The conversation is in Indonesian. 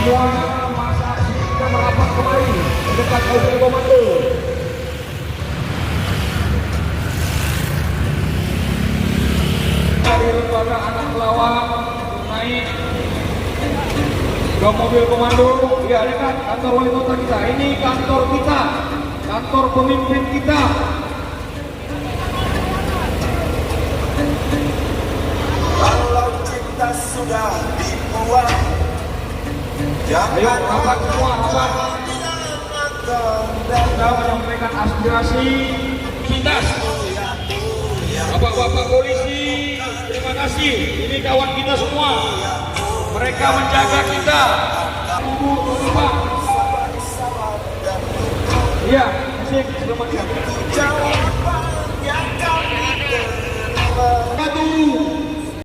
semua masa aksi kita merapat kembali dekat mobil komando. Dari lembaga anak pelawak naik ke mobil komando. Ya, dekat kantor wali kota kita. Ini kantor kita, kantor pemimpin kita. Kalau cinta sudah dibuat, Ayo rapat semua, rapat. Kita menyampaikan aspirasi kita. Bapak-bapak polisi, terima kasih. Ini kawan kita semua. Mereka menjaga kita. Iya, asik, selamat siang.